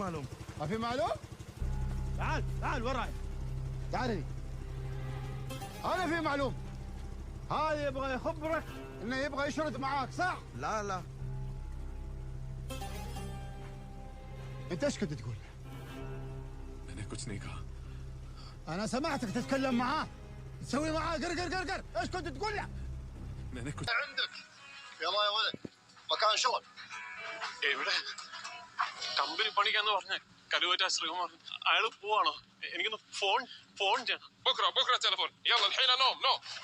معلوم. ما في معلوم؟ تعال وراي. تعال لي. أنا في معلوم. هذا يبغى يخبرك إنه يبغى يشرد معاك، صح؟ لا أنت إيش كنت تقول؟ मैंने कुछ नहीं कहा. أنا سمعتك تتكلم معاه. تسوي معاه قر. إيش كنت تقول له؟ मैंने कुछ. عندك. يلا يا ولد. مكان شغل. എവിടെ? കമ്പനി പണിക്കാന്ന് പറഞ്ഞ കരുവറ്റ ശ്രീകുമാർ അയാൾ പോവാണോ? എനിക്കൊന്ന് ഫോൺ ചെയ്യണം. بكره تليفون. يلا الحين نوم.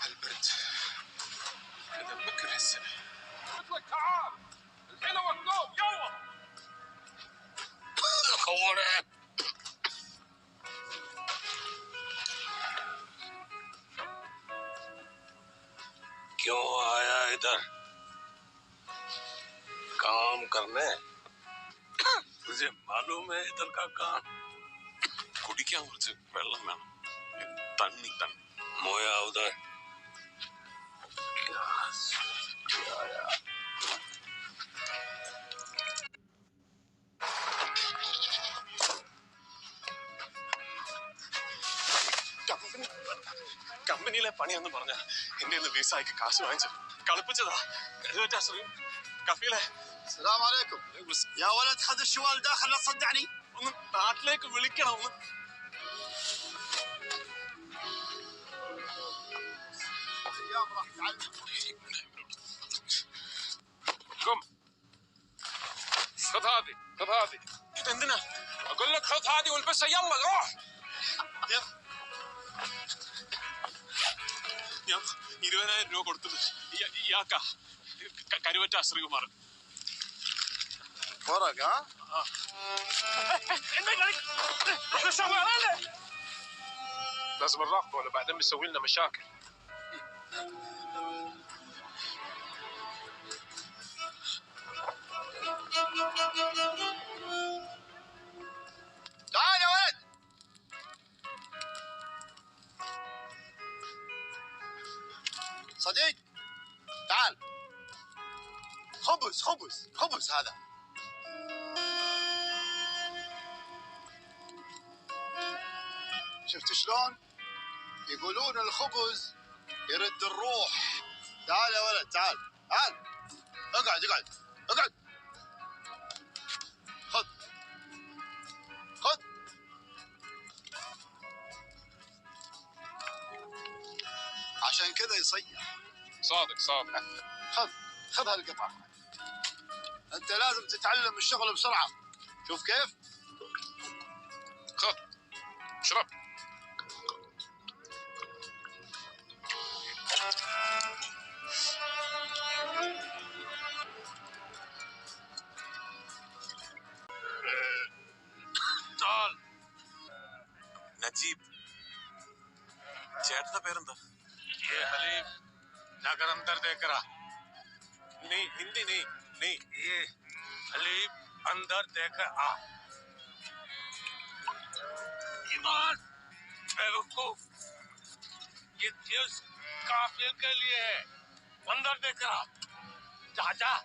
البرد هذا بكر هسه. قلت لك تعال الحين وقت نوم. يلا خوارات. क्यों आया इधर काम करने? तुझे मालूम है इधर का काम? കുടിക്കാൻ കുറച്ച് വെള്ളം വേണം. തണ്ണി मोया उधर क्या सोच के आया? കമ്പനിയിലെ പണിയെന്ന് പറഞ്ഞ എന്റെ വിസയ്ക്ക് കാശ് വാങ്ങിച്ചു കളിപ്പിച്ചതാ. കരുവറ്റ ശ്രീ കഫീലെ. السلام عليكم. يا ولد خذ الشوال داخل لا تصدعني. ഒന്ന് നാട്ടിലേക്ക് വിളിക്കണം. ഒന്ന് ايام راح تعلم. قم خذ هذه ഇതെന്തിനാ? اقول لك خذ هذه والبسها. يلا روح. ഞാൻ 20,000 രൂപ കൊടുത്തത് ഇയാക്കാ. കരുവറ്റ ശ്രീകുമാർ. ورق ها؟ احنا شغالين لازم نراقبه ولا بعدين بيسوي لنا مشاكل. تعال يا ولد. صديق تعال. خبز هذا. شفت شلون؟ يقولون الخبز يرد الروح. تعال يا ولد تعال. اقعد. خذ. عشان كذا يصيح. صادق خذ هالقطعة. انت لازم تتعلم الشغل بسرعة. شوف كيف؟ خذ اشرب. تعال. നജീബ്. ചേട്ടന്റെ പേരെന്താ? ये हलीम जाकर अंदर देख रहा. नहीं हिंदी नहीं. ये हलीम अंदर देख आ. ईमान बेवकूफ. ये चीज काफिर के लिए है. अंदर देख रहा. जा.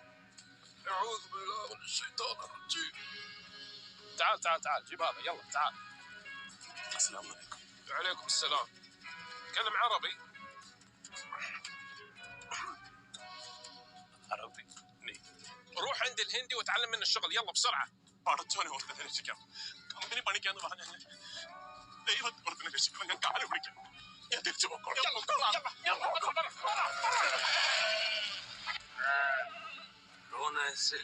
اعوذ بالله من الشيطان الرجيم. تعال جيب هذا. يلا تعال. السلام عليكم. وعليكم السلام. تكلم عربي. عربي नहीं. روح عند الهندي وتعلم منه الشغل. يلا بسرعه. പടച്ചോനെ ഓർത്ത് രക്ഷിക്കാം. കമ്പനി പണിക്കാന്ന് പറഞ്ഞ ദൈവത്തെ ഓർത്ത് രക്ഷിക്കണം. ഞാൻ കാല് പിടിക്കാം. ഞാൻ തിരിച്ചു പോക്കോളാം. रोने से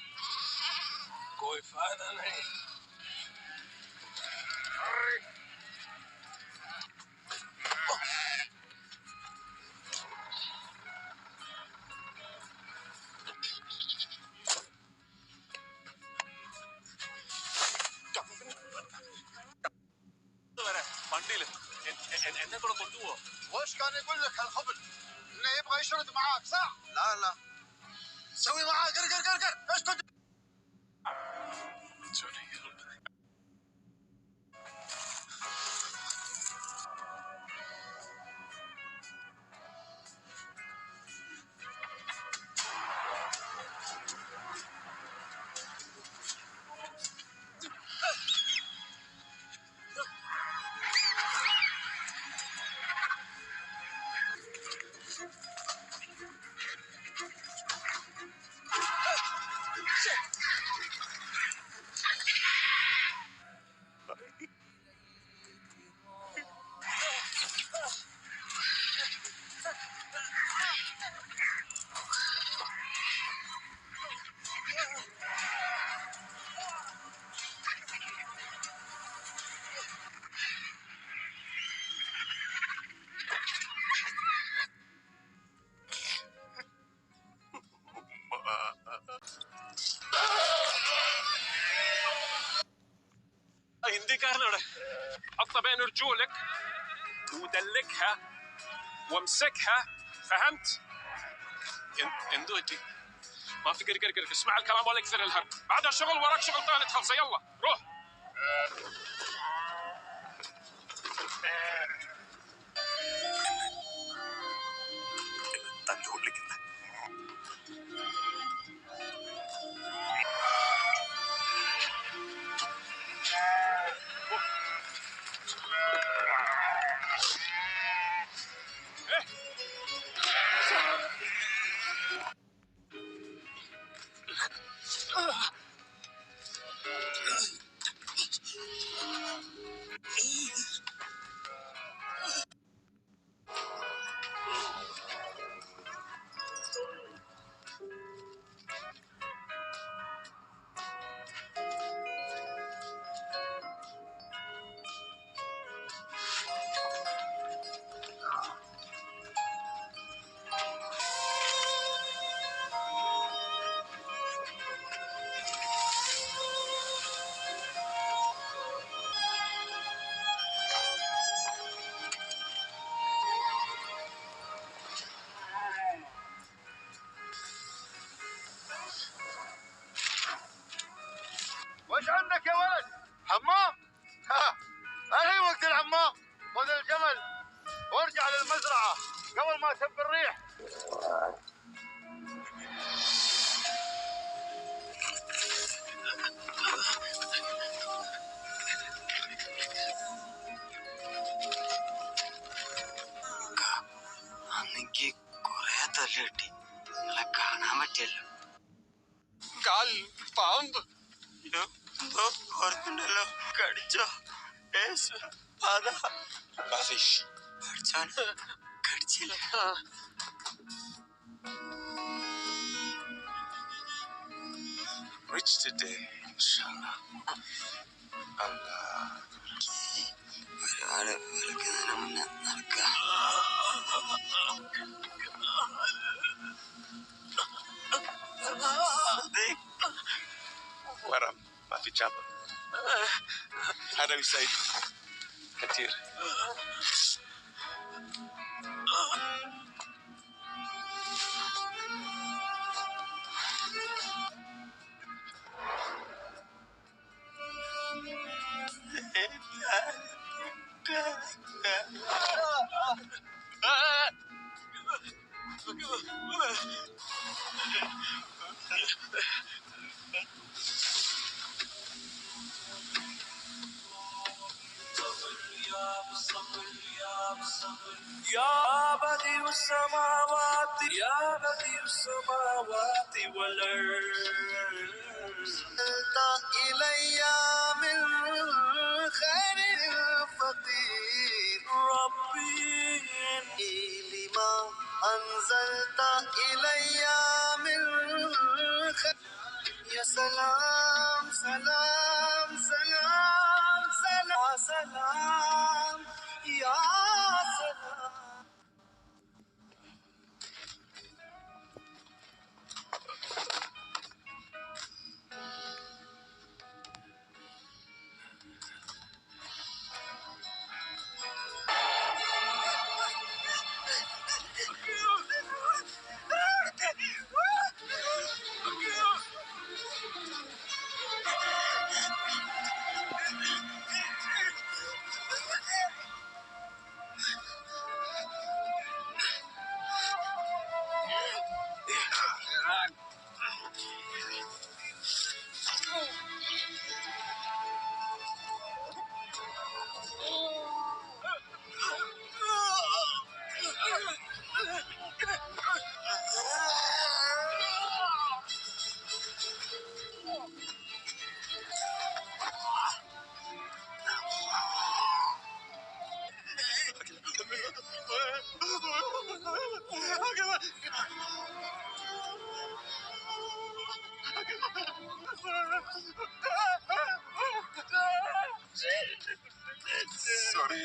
कोई फायदा नहीं. വണ്ടിയില് എന്നെ കൂടെ കൊണ്ടുപോവോ? وش كان يقول لك هالخبل؟ انه يبغى يشرد معاك، صح؟ لا سوي معاه قر. ايش كنت؟ ഹിന്ദിക്കാരനവിടെ. حطها بين رجولك ودلكها وامسكها، فهمت؟ എന്തു പറ്റി? ما في قرقر، اسمع الكلام ولا يكثر الهرب. بعدها شغل وراك شغل ثاني تخلصه، يلا روح. തല്ലു കൊള്ളിക്കുന്ന وش عندك يا ولد؟ حمام؟ ها، الحين وقت الحمام. خذ الجمل وارجع للمزرعة قبل ما تب الريح. അന്നെനിക്ക് കൊറേ തല്ല് കിട്ടി, നിങ്ങളെ കാണാൻ പറ്റിയല്ലോ. കാൽ പാമ്പ് എന്തോ ഓർമ്മണ്ടല്ലോ, കടിച്ചോ? അതാ പഠിച്ചോന് കടിച്ചില്ല. Rich today, inshallah. Allah. ഒരുപാട് വിളിക്കുന്നതിന് മുന്നേ നടക്കുക. ورم ما في جابر. هذا يسعد كثير. يا بديع السماوات، يا بديع السماوات والأرض، إلي من خير الفقير ربي لما أنزلت إلي من خير. يا سلام سلام سلام سلام سلام يا سلام. Sorry.